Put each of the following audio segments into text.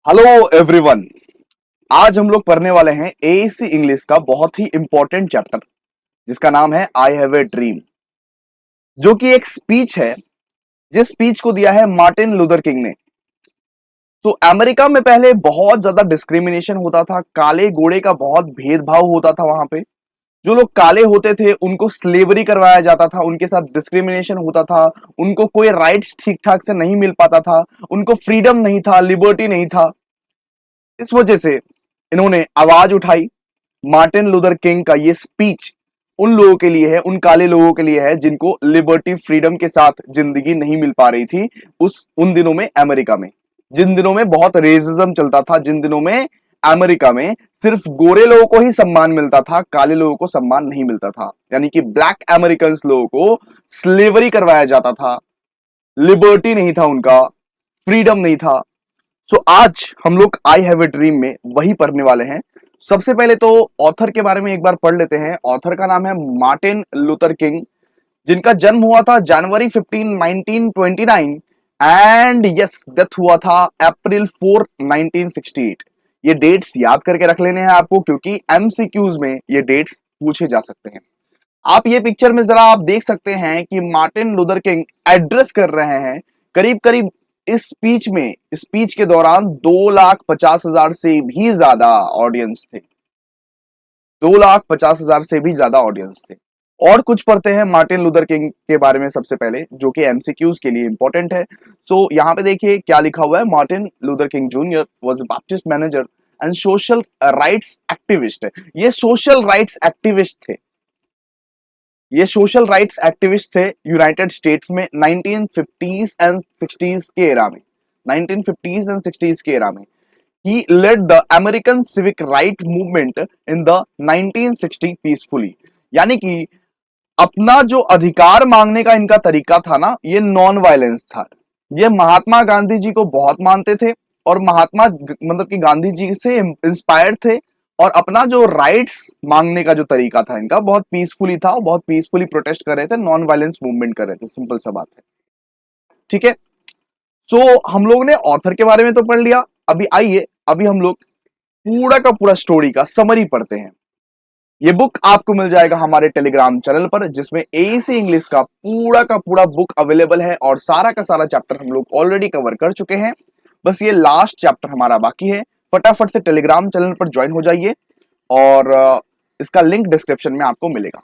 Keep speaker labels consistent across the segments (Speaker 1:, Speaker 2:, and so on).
Speaker 1: Hello everyone. आज हम लोग पढ़ने वाले हैं एएससी इंग्लिश का बहुत ही इंपॉर्टेंट चैप्टर जिसका नाम है आई हैव ए ड्रीम, जो कि एक स्पीच है जिस स्पीच को दिया है मार्टिन लूथर किंग ने। तो अमेरिका में पहले बहुत ज्यादा डिस्क्रिमिनेशन होता था, काले गोरे का बहुत भेदभाव होता था। वहां पे जो लोग काले होते थे उनको स्लेवरी करवाया जाता था, उनके साथ डिस्क्रिमिनेशन होता था, उनको कोई राइट्स ठीक ठाक से नहीं मिल पाता था, उनको फ्रीडम नहीं था, लिबर्टी नहीं था। इस वजह से इन्होंने आवाज उठाई। मार्टिन लूथर किंग का ये स्पीच उन लोगों के लिए है, उन काले लोगों के लिए है जिनको लिबर्टी फ्रीडम के साथ जिंदगी नहीं मिल पा रही थी उन दिनों में अमेरिका में, जिन दिनों में बहुत रेसिज्म चलता था, जिन दिनों में अमेरिका में सिर्फ गोरे लोगों को ही सम्मान मिलता था, काले लोगों को सम्मान नहीं मिलता था। यानी कि ब्लैक अमेरिकन लोगों को स्लेवरी करवाया जाता था, लिबर्टी नहीं था, उनका फ्रीडम नहीं था। सो आज हम लोग आई हैव ए ड्रीम में वही पढ़ने वाले हैं। सबसे पहले तो ऑथर के बारे में एक बार पढ़ लेते हैं। ऑथर का नाम है मार्टिन लूथर किंग, जिनका जन्म हुआ था जनवरी 15 1929 एंड यस डेथ हुआ था अप्रैल 4 1968। ये डेट्स याद करके रख लेने हैं आपको, क्योंकि एमसीक्यूज में ये डेट्स पूछे जा सकते हैं। आप ये पिक्चर में जरा आप देख सकते हैं कि मार्टिन लूथर किंग एड्रेस कर रहे हैं। करीब करीब इस स्पीच के दौरान 2,50,000 से भी ज्यादा ऑडियंस थे। 2,50,000 से भी ज्यादा ऑडियंस थे। और कुछ पढ़ते हैं मार्टिन लूथर किंग के बारे में सबसे पहले, जो कि एमसीक्यूज के लिए इंपॉर्टेंट है। सो यहाँ पे देखिए क्या लिखा हुआ है। Martin Luther King Junior was a Baptist manager and social rights activist. ये सोशल राइट्स एक्टिविस्ट थे, ये सोशल राइट्स एक्टिविस्ट थे यूनाइटेड स्टेट्स में 1950s एंड 60s के एरा में। 1950s एंड 60s के एरा में he led the American civic right movement in the 1960 peacefully. यानी कि अपना जो अधिकार मांगने का इनका तरीका था ना, ये नॉन वायलेंस था। ये महात्मा गांधी जी को बहुत मानते थे और महात्मा मतलब कि गांधी जी से इंस्पायर्ड थे, और अपना जो राइट्स मांगने का जो तरीका था इनका बहुत पीसफुली था, बहुत पीसफुली प्रोटेस्ट कर रहे थे, नॉन वायलेंस मूवमेंट कर रहे थे। सिंपल सा बात है, ठीक है। सो हम लोग ने ऑथर के बारे में तो पढ़ लिया। अभी आइए, अभी हम लोग पूरा का पूरा स्टोरी का समरी पढ़ते हैं। ये बुक आपको मिल जाएगा हमारे टेलीग्राम चैनल पर, जिसमें एएससी इंग्लिश का पूरा बुक अवेलेबल है, और सारा का सारा चैप्टर हम लोग ऑलरेडी कवर कर चुके हैं। बस ये लास्ट चैप्टर हमारा बाकी है। फटाफट से टेलीग्राम चैनल पर ज्वाइन हो जाइए, और इसका लिंक डिस्क्रिप्शन में आपको मिलेगा।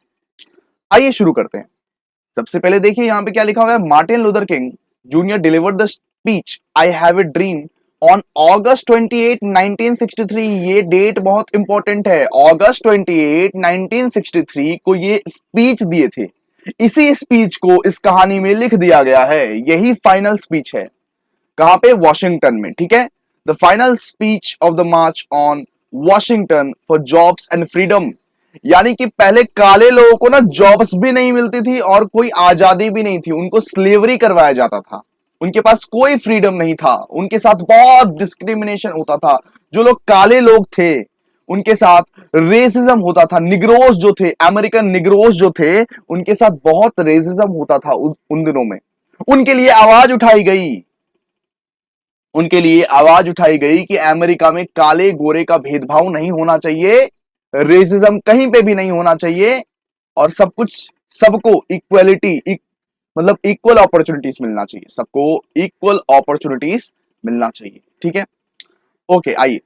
Speaker 1: आइए शुरू करते हैं। सबसे पहले देखिए यहाँ पे क्या लिखा हुआ है। Martin Luther King junior delivered the speech I have a dream on August 28 1963। ये डेट बहुत इंपॉर्टेंट है। August 28 1963 को ये स्पीच दिए थे। इसी स्पीच को इस कहानी में लिख दिया गया है। यही फाइनल स्पीच है। कहां पे? वॉशिंगटन में, ठीक है। The final speech of the march on Washington for jobs and freedom. यानी कि पहले काले लोगों को ना जॉब्स भी नहीं मिलती थी और कोई आजादी भी नहीं थी, उनको स्लेवरी करवाया जाता था, उनके पास कोई फ्रीडम नहीं था, उनके साथ बहुत डिस्क्रिमिनेशन होता था। जो लोग काले लोग थे उनके साथ रेसिज्म होता था। निग्रोज जो थे, अमेरिकन निग्रोज जो थे, उनके साथ बहुत रेसिज्म होता था उन दिनों में। उनके लिए आवाज उठाई गई, उनके लिए आवाज उठाई गई कि अमेरिका में काले गोरे का भेदभाव नहीं होना चाहिए, रेसिज्म कहीं पे भी नहीं होना चाहिए, और सब कुछ सबको इक्वलिटी मतलब इक्वल अपॉर्चुनिटीज मिलना चाहिए, सबको इक्वल अपॉर्चुनिटीज मिलना चाहिए, ठीक है। ओके, आइए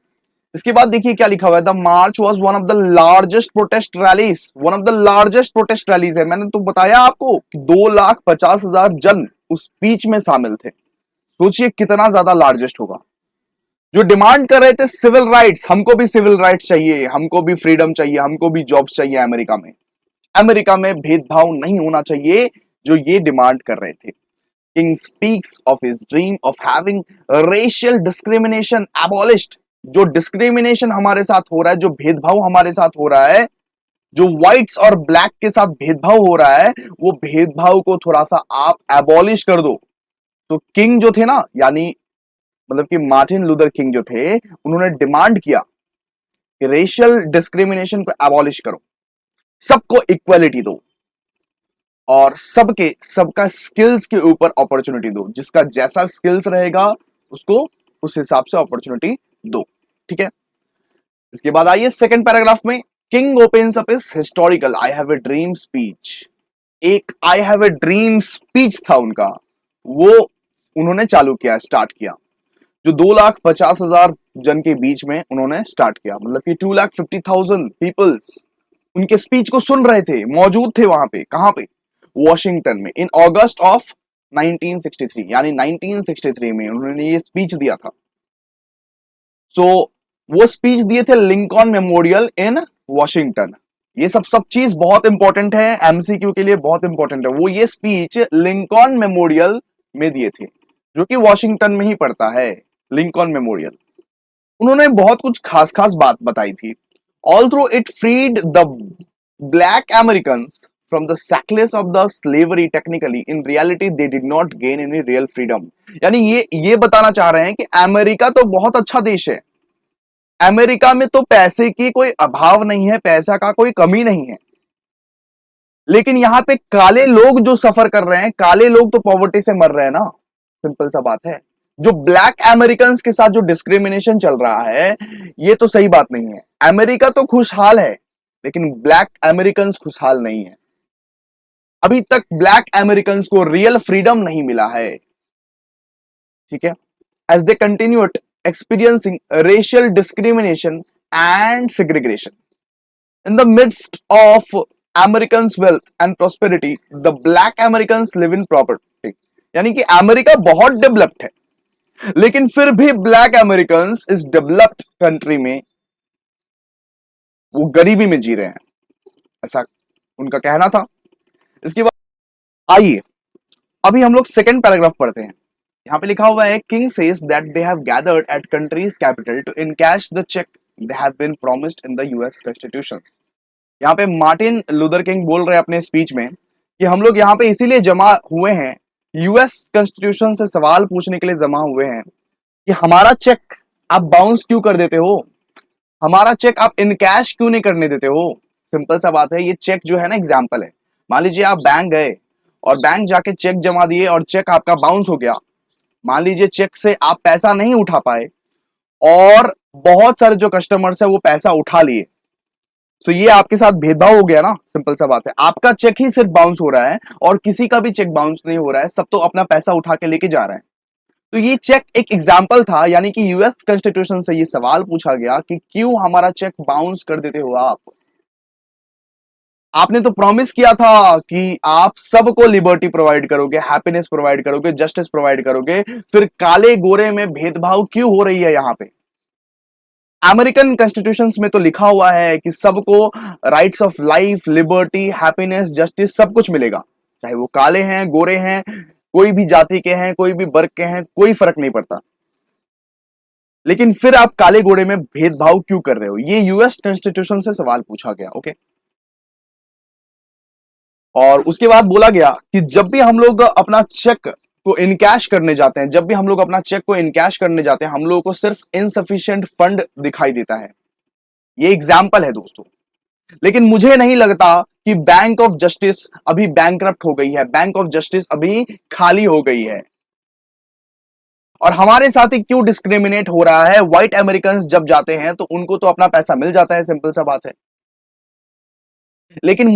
Speaker 1: इसके बाद देखिए क्या लिखा हुआ है। The March was one of the largest protest rallies. One of the largest protest rallies है। मैंने तो बताया आपको कि 2,50,000 जन उस स्पीच में शामिल थे। सोचिए कितना ज्यादा लार्जेस्ट होगा। जो डिमांड कर रहे थे सिविल राइट्स, हमको भी सिविल राइट्स चाहिए, हमको भी फ्रीडम चाहिए, हमको भी जॉब्स चाहिए अमेरिका में, अमेरिका में भेदभाव नहीं होना चाहिए, जो ये डिमांड कर रहे थे। King speaks of his dream of having racial discrimination abolished। जो डिस्क्रिमिनेशन हमारे साथ हो रहा है, जो भेदभाव हमारे साथ हो रहा है, जो व्हाइट्स और ब्लैक के साथ भेदभाव हो रहा है, वो भेदभाव को थोड़ा सा आप एबॉलिश कर दो। तो किंग जो थे ना, यानी मतलब कि मार्टिन लूथर किंग जो थे, उन्होंने डिमांड किया कि रेशियल डिस्क्रिमिनेशन को एबॉलिश करो, सबको इक्वलिटी दो, और सबका स्किल्स के ऊपर अपॉर्चुनिटी दो। जिसका जैसा स्किल्स रहेगा उसको उस हिसाब से अपॉर्चुनिटी दो। ठीक है, इसके बाद आइए सेकंड पैराग्राफ में, king opens up his historical I have a dream speech. एक I have a dream speech था उनका, वो उन्होंने चालू किया, स्टार्ट किया, जो 2,50,000 जन के बीच में उन्होंने स्टार्ट किया, मतलब कि 2,50,000 पीपल्स उनके स्पीच को सुन रहे थे, मौजूद थे वहां पे। कहां पे? वॉशिंगटन में, इन अगस्त ऑफ 1963, यानी 1963 में उन्होंने ये स्पीच दिया था। सो वो स्पीच दिए थे लिंकॉन मेमोरियल इन वॉशिंगटन। ये सब चीज बहुत इंपॉर्टेंट है, एमसीक्यू के लिए बहुत इंपॉर्टेंट है। वो ये स्पीच लिंकॉन मेमोरियल में दिए थे, जो कि वॉशिंगटन में ही पड़ता है, लिंकॉन मेमोरियल। उन्होंने बहुत कुछ खास खास बात बताई थी। Although it freed the black Americans from the shackles of the slavery, technically in reality they did not gain any real freedom. यानी ये बताना चाह रहे हैं कि अमेरिका तो बहुत अच्छा देश है, अमेरिका में तो पैसे की कोई अभाव नहीं है, पैसा का कोई कमी नहीं है, लेकिन यहां पे काले लोग जो सफर कर रहे हैं, काले लोग तो पॉवर्टी से मर रहे हैं ना, सिंपल सा बात है। जो ब्लैक अमेरिकन के साथ जो डिस्क्रिमिनेशन चल रहा है, ये तो सही बात नहीं है। अमेरिका तो खुशहाल है, लेकिन ब्लैक अमेरिकन खुशहाल नहीं है। अभी तक ब्लैक अमेरिकन को रियल फ्रीडम नहीं मिला है। ठीक है, as they continued experiencing racial discrimination and segregation. In the midst of Americans' wealth and prosperity, the black Americans live in poverty. यानी कि अमेरिका बहुत डेवलप्ड है, लेकिन फिर भी ब्लैक अमेरिकन्स इस डेवलप्ड कंट्री में वो गरीबी में जी रहे हैं, ऐसा उनका कहना था। इसके बाद आइए अभी हम लोग सेकंड पैराग्राफ पढ़ते हैं। यहाँ पे लिखा हुआ है, King says that they have gathered at countries capital to encash the cheque they have been promised in the US constitution. यहाँ पे मार्टिन लूथर किंग बोल रहे हैं अपने स्पीच में कि हम लोग यहाँ पे इसीलिए जमा हुए हैं, यूएस कॉन्स्टिट्यूशन से सवाल पूछने के लिए जमा हुए हैं कि हमारा चेक आप बाउंस क्यों कर देते हो, हमारा चेक आप इनकैश क्यों नहीं करने देते हो। सिंपल सा बात है, ये चेक जो है ना, एग्जाम्पल है, मान लीजिए आप बैंक गए और बैंक जाके चेक जमा दिए और चेक आपका बाउंस हो गया। मान लीजिए चेक से आप पैसा नहीं उठा पाए और बहुत सारे जो कस्टमर्स है वो पैसा उठा लिए, तो ये आपके साथ भेदभाव हो गया ना। सिंपल सा बात है, आपका चेक ही सिर्फ बाउंस हो रहा है और किसी का भी चेक बाउंस नहीं हो रहा है, सब तो अपना पैसा उठा के लेके जा रहे हैं। तो ये चेक एक एग्जाम्पल था, यानी कि यूएस कॉन्स्टिट्यूशन से ये सवाल पूछा गया कि क्यों हमारा चेक बाउंस कर देते हो आप। आपने तो प्रॉमिस किया था कि आप सबको लिबर्टी प्रोवाइड करोगे, हैप्पीनेस प्रोवाइड करोगे, जस्टिस प्रोवाइड करोगे, फिर काले गोरे में भेदभाव क्यों हो रही है यहाँ पे। अमेरिकन कॉन्स्टिट्यूशन में तो लिखा हुआ है कि सबको rights of life, liberty, happiness, justice सब कुछ मिलेगा, चाहे वो काले हैं, गोरे हैं, कोई भी जाति के हैं, कोई भी वर्ग के हैं, कोई फर्क नहीं पड़ता। लेकिन फिर आप काले गोरे में भेदभाव क्यों कर रहे हो, ये यूएस कॉन्स्टिट्यूशन से सवाल पूछा गया। ओके, और उसके बाद बोला गया कि जब भी हम लोग अपना चेक को इनकैश करने जाते हैं, जब भी हम लोग अपना चेक को इनकैश करने जाते हैं, हम लोगों को सिर्फ इनसफिशिएंट फंड दिखाई देता है। ये एग्जाम्पल है दोस्तों, लेकिन मुझे नहीं लगता कि बैंक ऑफ जस्टिस अभी बैंकरप्ट हो गई है, बैंक ऑफ जस्टिस अभी खाली हो गई है। और हमारे साथ ही क्यों डिस्क्रिमिनेट हो रहा है, व्हाइट अमेरिकन जब जाते हैं तो उनको तो अपना पैसा मिल जाता है, सिंपल सा बात है। लेकिन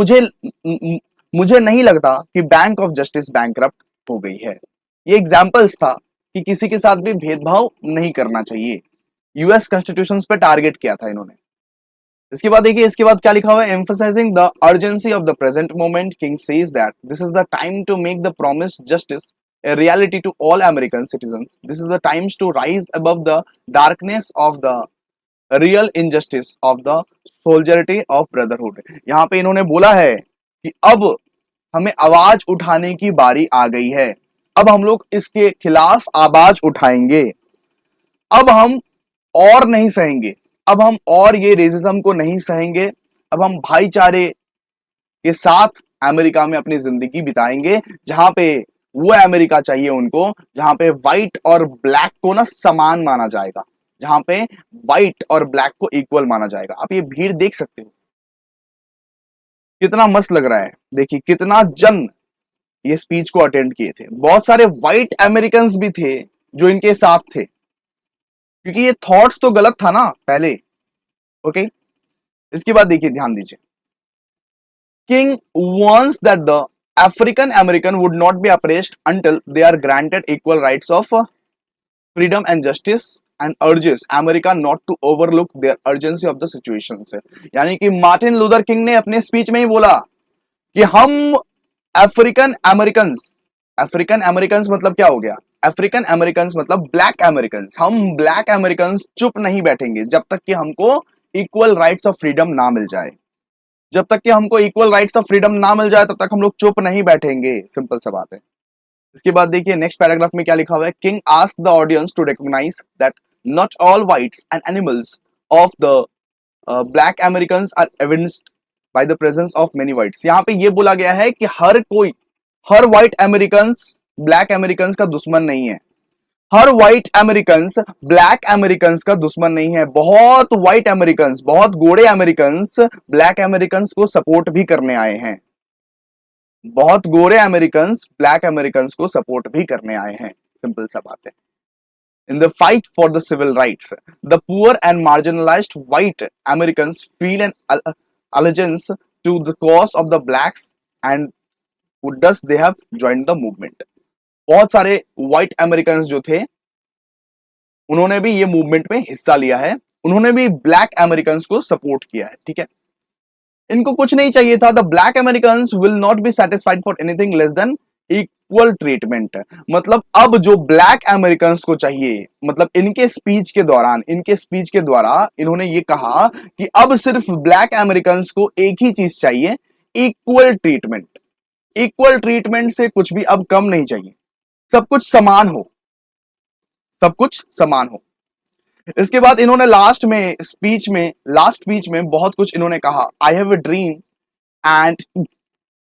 Speaker 1: मुझे नहीं लगता कि बैंक ऑफ जस्टिस बैंकरप्ट हो गई है। ये एग्जांपल्स था कि किसी के साथ भी भेदभाव नहीं करना चाहिए, यूएस कॉन्स्टिट्यूशन पे टारगेट किया था इन्होंने। इसके बाद देखिए, इसके बाद क्या लिखा हुआ है, emphasising the urgency of the present moment, King says that this is the time to make the promise justice a reality to all American citizens. This is the times to rise above the darkness of the real injustice of the solidarity of brotherhood. यहाँ पे इन्होंने बोला है कि अब हमें आवाज उठाने की बारी आ गई है, अब हम लोग इसके खिलाफ आवाज उठाएंगे, अब हम और नहीं सहेंगे, अब हम और ये रेसिज्म को नहीं सहेंगे, अब हम भाईचारे के साथ अमेरिका में अपनी जिंदगी बिताएंगे, जहां पे वो अमेरिका चाहिए उनको, जहां पे व्हाइट और ब्लैक को ना समान माना जाएगा, जहां पे व्हाइट और ब्लैक को इक्वल माना जाएगा। आप ये भीड़ देख सकते हो, कितना मस्त लग रहा है। देखिए कितना जन ये स्पीच को अटेंड किए थे, बहुत सारे व्हाइट अमेरिकन्स भी थे जो इनके साथ थे। क्योंकि ये थॉट्स तो गलत था ना पहले। ओके, इसके बाद देखिए, ध्यान दीजिए, king wants that the African American would not be oppressed until they are granted equal rights of freedom and justice and urges America not to overlook their urgency of the situation से। यानी कि Martin Luther king ने अपने speech में ही बोला कि हम African American मतलब क्या हो गया, अफ्रीकन अमेरिकन मतलब ब्लैक अमेरिकन, हम ब्लैक अमेरिकन चुप नहीं बैठेंगे जब तक कि हमको इक्वल राइट्स ऑफ फ्रीडम ना मिल जाए। जब तक कि हमको इक्वल राइट्स ऑफ फ्रीडम ना मिल जाए तब तक हम लोग चुप नहीं बैठेंगे, सिंपल सा बात है। इसके बाद देखिए नेक्स्ट पैराग्राफ में क्या लिखा हुआ है, King asked the audience to recognise that not all whites and animals of the black American are evidenced by the presence of many whites. यहाँ पे ये बोला गया है कि हर व्हाइट अमेरिकन ब्लैक अमेरिकन का दुश्मन नहीं है, हर व्हाइट अमेरिकन ब्लैक अमेरिकन का दुश्मन नहीं है। बहुत व्हाइट अमेरिकन, बहुत गोरे अमेरिकन ब्लैक अमेरिकन को सपोर्ट भी करने आए हैं, बहुत गोरे अमेरिकन ब्लैक अमेरिकन को सपोर्ट भी करने आए हैं, सिंपल सा बात है। In the fight for the civil rights, the poor and marginalized white Americans feel an allegiance to the cause of the blacks and thus they have joined the movement। बहुत सारे white American जो थे उन्होंने भी ये movement में हिस्सा लिया है, उन्होंने भी ब्लैक अमेरिकन को सपोर्ट किया है, ठीक है। इनको कुछ नहीं चाहिए था, the black American will not be satisfied for anything less than equal treatment. मतलब अब जो ब्लैक अमेरिकन को चाहिए, मतलब इनके स्पीच के द्वारा इन्होंने ये कहा कि अब सिर्फ ब्लैक अमेरिकन को एक ही चीज चाहिए, इक्वल ट्रीटमेंट। इक्वल ट्रीटमेंट से कुछ भी अब कम नहीं चाहिए, सब कुछ समान हो, सब कुछ समान हो। इसके बाद इन्होंने लास्ट स्पीच में बहुत कुछ इन्होंने कहा, I have a dream and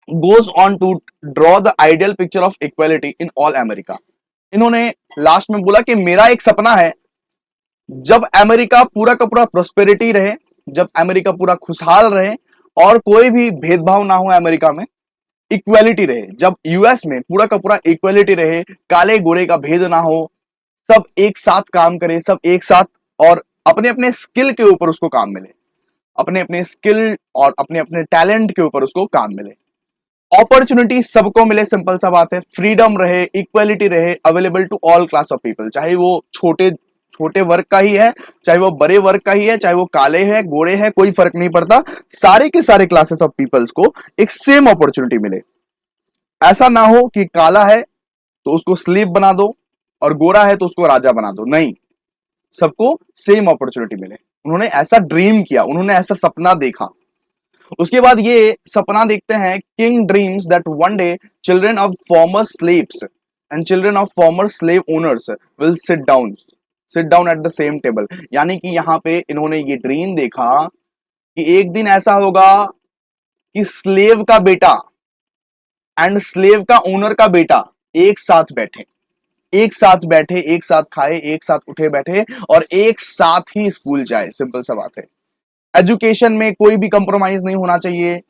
Speaker 1: goes on to draw the ideal picture of equality in all America। इन्होंने लास्ट में बोला कि मेरा एक सपना है, जब अमेरिका पूरा का पूरा प्रोस्पेरिटी रहे, जब अमेरिका पूरा खुशहाल रहे और कोई भी भेदभाव ना हो, अमेरिका में इक्वालिटी रहे, जब यूएस में पूरा का पूरा इक्वालिटी रहे, काले गोरे का भेद ना हो, सब एक साथ काम करें, सब एक साथ और अपने अपने स्किल के ऊपर उसको काम मिले, अपने अपने स्किल और अपने अपने टैलेंट के ऊपर उसको काम मिले, अपॉर्चुनिटी सबको मिले, सिंपल सा बात है। फ्रीडम रहे, इक्वालिटी रहे, available to all class of people, चाहे वो छोटे वर्ग का ही है, चाहे वो बड़े वर्ग का ही है, चाहे वो काले है गोरे है, कोई फर्क नहीं पड़ता, सारे के सारे क्लासेस ऑफ पीपल्स को एक सेम अपॉर्चुनिटी मिले। ऐसा ना हो कि काला है तो उसको स्लेव बना दो और गोरा है तो उसको राजा बना दो, नहीं, सबको सेम अपॉर्चुनिटी मिले। उन्होंने ऐसा ड्रीम किया, उन्होंने ऐसा सपना देखा। उसके बाद ये सपना देखते हैं, king dreams that one day children of former slaves and children of former slave owners will sit down at the same table. यानी कि यहाँ पे इन्होंने ये ड्रीम देखा कि एक दिन ऐसा होगा कि स्लेव का बेटा एंड स्लेव का ओनर का बेटा एक साथ बैठे, एक साथ खाए, एक साथ उठे बैठे और एक साथ ही स्कूल जाए, सिंपल सा बात है। एजुकेशन में कोई भी कंप्रोमाइज नहीं होना चाहिए,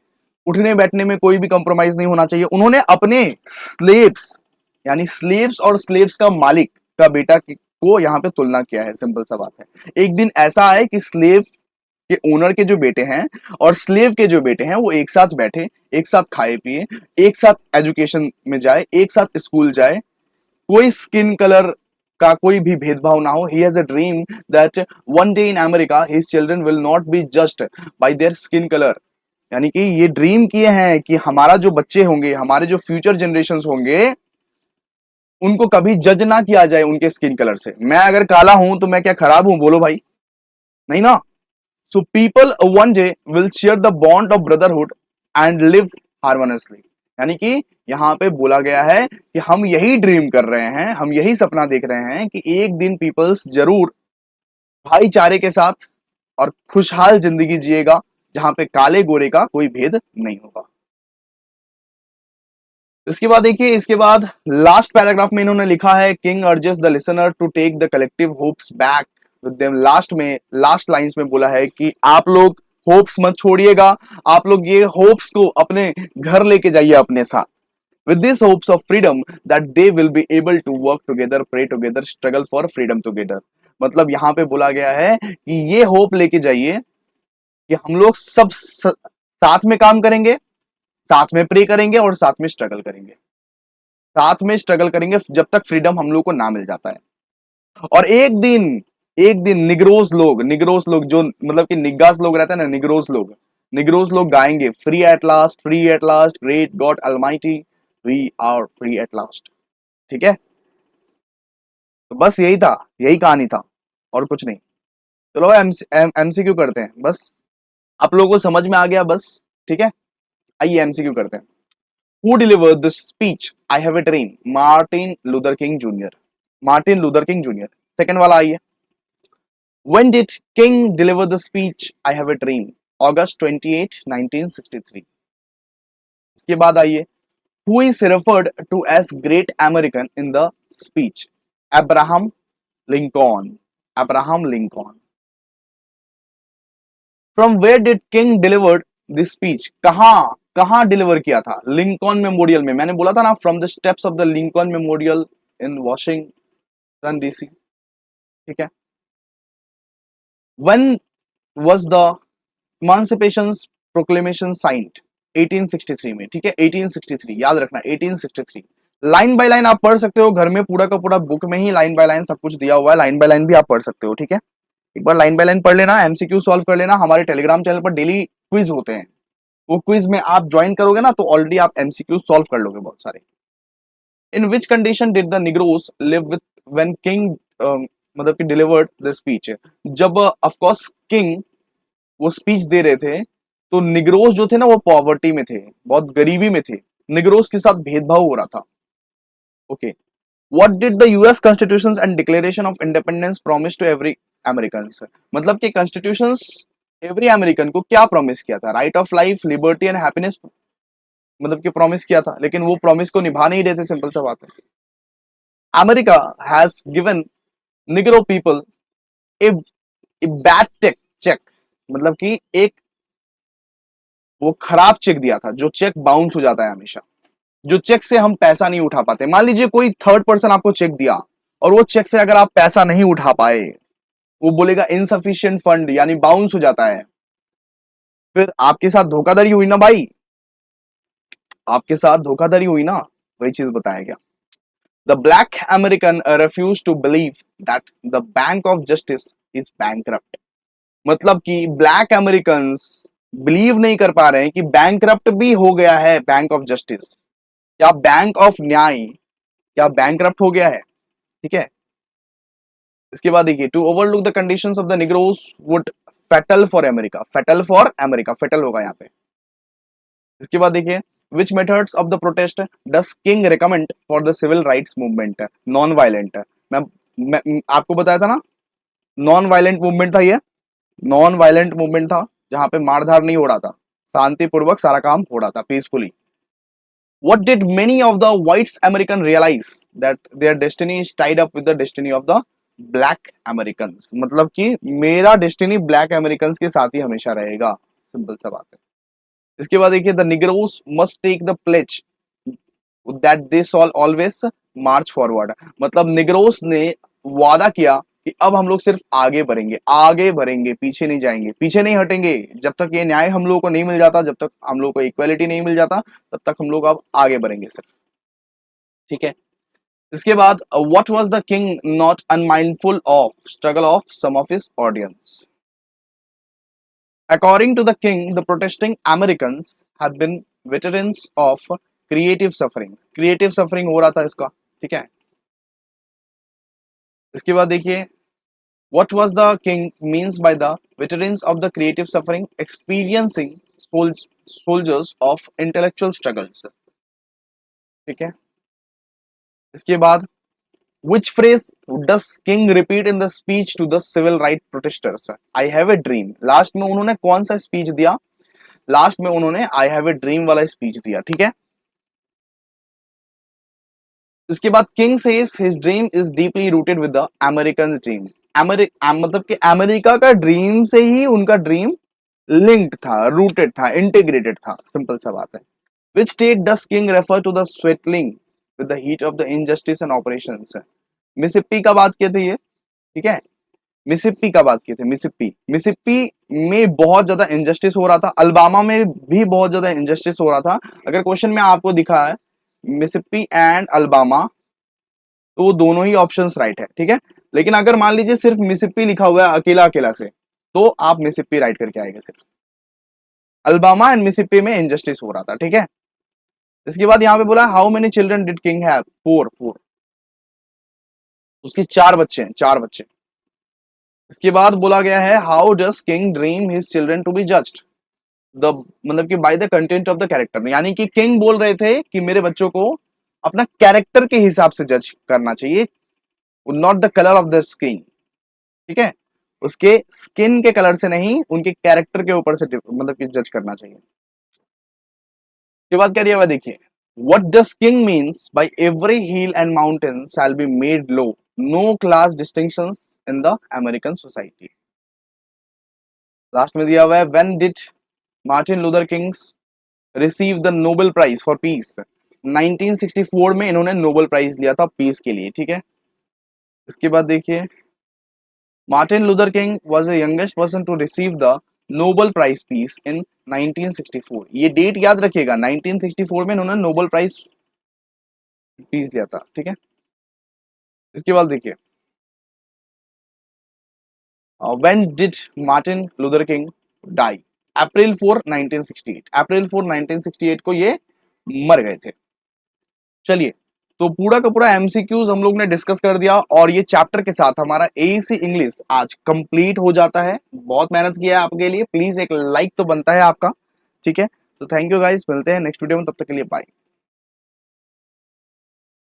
Speaker 1: उठने बैठने में कोई भी कंप्रोमाइज नहीं होना चाहिए। उन्होंने अपने स्लेव्स यानी स्लेव्स और स्लेव्स का मालिक का बेटा को यहाँ पे तुलना किया है, सिंपल सा बात है। एक दिन ऐसा है कि स्लेव के ओनर के जो बेटे हैं और स्लेव के जो बेटे हैं वो एक साथ बैठे, एक साथ खाए पिए, एक साथ एजुकेशन में जाए, एक साथ स्कूल जाए, कोई स्किन कलर का कोई भी भेदभाव ना हो। He has a dream that one day in America his children will not be judged by their skin color। यानी कि ये ड्रीम किए हैं कि हमारा जो बच्चे होंगे, हमारे जो फ्यूचर जनरेशन होंगे, उनको कभी जज ना किया जाए उनके स्किन कलर से। मैं अगर काला हूं तो मैं क्या खराब हूं, बोलो भाई, नहीं ना। So people one day will share the bond of brotherhood and live harmoniously. यानी कि यहाँ पे बोला गया है कि हम यही ड्रीम कर रहे हैं, हम यही सपना देख रहे हैं कि एक दिन पीपल्स जरूर भाईचारे के साथ और खुशहाल जिंदगी जिएगा, जहां पे काले गोरे का कोई भेद नहीं होगा। इसके बाद देखिए, इसके बाद लास्ट पैराग्राफ में इन्होंने लिखा है, King urges the listener to take the collective hopes back with them. Last lines में बोला है कि आप लोग होप्स मत छोड़िएगा, आप लोग ये होप्स को अपने घर लेके जाइए अपने साथ। With these hopes of freedom that they will be able to work together, pray together, struggle for freedom together। मतलब यहाँ पे बोला गया है कि ये होप लेके जाइए कि हम लोग सब साथ में काम करेंगे, साथ में प्रे करेंगे और साथ में स्ट्रगल करेंगे, साथ में स्ट्रगल करेंगे जब तक फ्रीडम हम लोग को ना मिल जाता है। और एक दिन निग्रोस लोग जो मतलब कि निग्गास लोग रहते हैं ना, निग्रोस लोग गाएंगे, free at last, great God almighty, we are free at last. ठीक है, तो बस यही था, यही कहानी था और कुछ नहीं। चलो एमसीक्यू करते हैं, बस आप लोगों को समझ में आ गया बस। ठीक है, आइए एमसीक्यू करते हैं। Who delivered the speech I have a dream? Martin Luther King Junior. Martin Luther King Junior. Second वाला आइए, when did King deliver the speech I have a dream? August 28, 1963। इसके बाद आइए, who is referred to as great American in the speech? Abraham Lincoln. Abraham Lincoln. From where did King delivered this speech? कहां deliver किया था? Lincoln Memorial में। मैंने बोला था ना, from the steps of the Lincoln memorial in Washington DC. ठीक है, when was the इमांसिपेशन proclamation signed? 1863 में। ठीक है, 1863 याद रखना, 1863। लाइन बाय लाइन आप पढ़ सकते हो घर में, पूरा का पूरा बुक में ही लाइन बाय लाइन सब कुछ दिया हुआ है, लाइन बाय लाइन भी आप पढ़ सकते हो। ठीक है, एक बार लाइन बाय लाइन पढ़ लेना, एमसीक्यू सॉल्व कर लेना। हमारे टेलीग्राम चैनल पर डेली क्विज होते हैं, वो क्विज में आप ज्वाइन करोगे ना तो ऑलरेडी आप एमसीक्यू सॉल्व कर लोगे बहुत सारे। In which condition did the negroes live with when king मतलब कि डिलीवर्ड द स्पीच? जब ऑफ कोर्स किंग वो स्पीच दे रहे थे तो निग्रोस जो थे ना वो पॉवर्टी में थे, बहुत गरीबी में थे, निग्रोस के साथ भेदभाव हो रहा था। Okay, what did the US constitutions and declaration of independence promise to every American? मतलब कि कॉन्स्टिट्यूशंस एवरी अमेरिकन को क्या प्रॉमिस किया था? Right of life, liberty and happiness मतलब कि प्रॉमिस किया था, लेकिन वो प्रॉमिस को निभा नहीं रहे थे। सिंपल सा बात है। America has given Negro people a bad cheque, मतलब कि एक वो खराब चेक दिया था, जो चेक बाउंस हो जाता है हमेशा, जो चेक से हम पैसा नहीं उठा पाते। मान लीजिए कोई थर्ड पर्सन आपको चेक दिया और वो चेक से अगर आप पैसा नहीं उठा पाए, वो बोलेगा इनसफिशिएंट फंड, यानी बाउंस हो जाता है। फिर आपके साथ धोखाधड़ी हुई ना भाई, आपके साथ धोखाधड़ी हुई ना, वही चीज बताया गया। The black American refused to believe that the bank of justice is bankrupt. मतलब कि ब्लैक अमेरिकन बिलीव नहीं कर पा रहे हैं कि बैंकरप्ट भी हो गया है बैंक ऑफ जस्टिस, क्या बैंक ऑफ न्याय क्या बैंकरप्ट हो गया है। ठीक है, इसके बाद देखिए, to overlook the conditions of the negroes would fatal for America. Fatal for America, fatal होगा यहाँ पे। इसके बाद देखिए, which methods of the protest does king recommend for the civil rights movement? Non violent. मैं आपको बताया था ना, नॉन वायलेंट मूवमेंट था ये, नॉन वायलेंट मूवमेंट था जहां पे मारधार नहीं हो रहा था, शांतिपूर्वक सारा काम हो रहा था, peacefully. What did many of the whites American realize that their destiny is tied up with the destiny of the black Americans? मतलब कि मेरा डेस्टिनी ब्लैक अमेरिकन के साथ ही हमेशा रहेगा, सिंपल सा बात है। इसके बाद देखिए, the negroes must take the pledge that they shall always march forward. मतलब निग्रोस ने वादा किया कि अब हम लोग सिर्फ आगे बढ़ेंगे, आगे बढ़ेंगे, पीछे नहीं जाएंगे, पीछे नहीं हटेंगे। जब तक ये न्याय हम लोगों को नहीं मिल जाता, जब तक हम लोग को इक्वालिटी नहीं मिल जाता, तब तक हम लोग अब आगे बढ़ेंगे सिर्फ। ठीक है, इसके बाद, what was the King not unmindful of struggle of some of his audience? According to the king, the protesting Americans have been veterans of creative suffering. Creative suffering हो रहा था इसका। ठीक है, इसके बाद देखिए, what was the king means by the veterans of the creative suffering? Experiencing soldiers of intellectual struggles. ठीक है, इसके बाद, which phrase does king repeat in the speech to the civil rights protesters? I have a dream. Last में उन्होंने कौन सा speech दिया? Last में उन्होंने आई हैव ए ड्रीम वाला स्पीच दिया। ठीक है, उसके बाद, king says his dream is deeply rooted with the American dream. मतलब कि अमेरिका का ड्रीम से ही उनका ड्रीम लिंक्ड था, रूटेड था, इंटीग्रेटेड था, सिंपल सा बात है। Which state does king refer to the sweltering with the heat of the injustice and operations? Mississippi का बात किए थे ये। ठीक है, मिसिसिपी का बात किए थे, मिसिसिपी। मिसिसिपी में बहुत ज्यादा इनजस्टिस हो रहा था, अल्बामा में भी बहुत ज्यादा इनजस्टिस हो रहा था। अगर क्वेश्चन में आपको दिखा है मिसिसिपी एंड अल्बामा, तो वो दोनों ही ऑप्शंस राइट है, ठीक है। लेकिन अगर मान लीजिए सिर्फ मिसिसिपी लिखा हुआ है अकेला अकेला से, तो आप मिसिसिपी राइट करके आएंगे। सिर्फ अल्बामा एंड मिसिसिपी में इनजस्टिस हो रहा था, ठीक है। इसके बाद यहाँ पे बोला how many children did king have, four, four. उसके चार बच्चे हैं, चार बच्चे। इसके बाद बोला गया है how does King dream his children to be judged, the मतलब कि by the content of the character, यानी कि किंग बोल रहे थे कि मेरे बच्चों को अपना कैरेक्टर के हिसाब से जज करना चाहिए, not the colour of the skin, ठीक है। उसके स्किन के कलर से नहीं, उनके कैरेक्टर के ऊपर से मतलब कि जज करना चाहिए। के बाद क्या दिया हुआ देखिए, what does King means by every hill and mountain shall be made low, no class distinctions in the American society. Last में दिया हुआ है when did Martin Luther Kings receive the Nobel prize for peace, 1964 में इन्होंने Nobel prize लिया था piece के लिए, ठीक है। इसके बाद देखिए Martin Luther King was the youngest person to receive the Nobel prize peace in 1964। ये डेट याद रखिएगा, 1964 में इन्होंने नोबेल प्राइज पीस लिया था, ठीक है। इसके बाद देखिए when did Martin Luther King die, April 4 1968, April 4 1968 को ये मर गए थे। चलिए, तो पूरा का पूरा एमसीक्यूज हम लोग ने डिस्कस कर दिया, और ये चैप्टर के साथ हमारा एईसी इंग्लिश आज कंप्लीट हो जाता है। बहुत मेहनत किया है आपके लिए, प्लीज एक लाइक तो बनता है आपका, ठीक है। तो थैंक यू गाइस, मिलते हैं नेक्स्ट वीडियो में, तब तक के लिए बाय।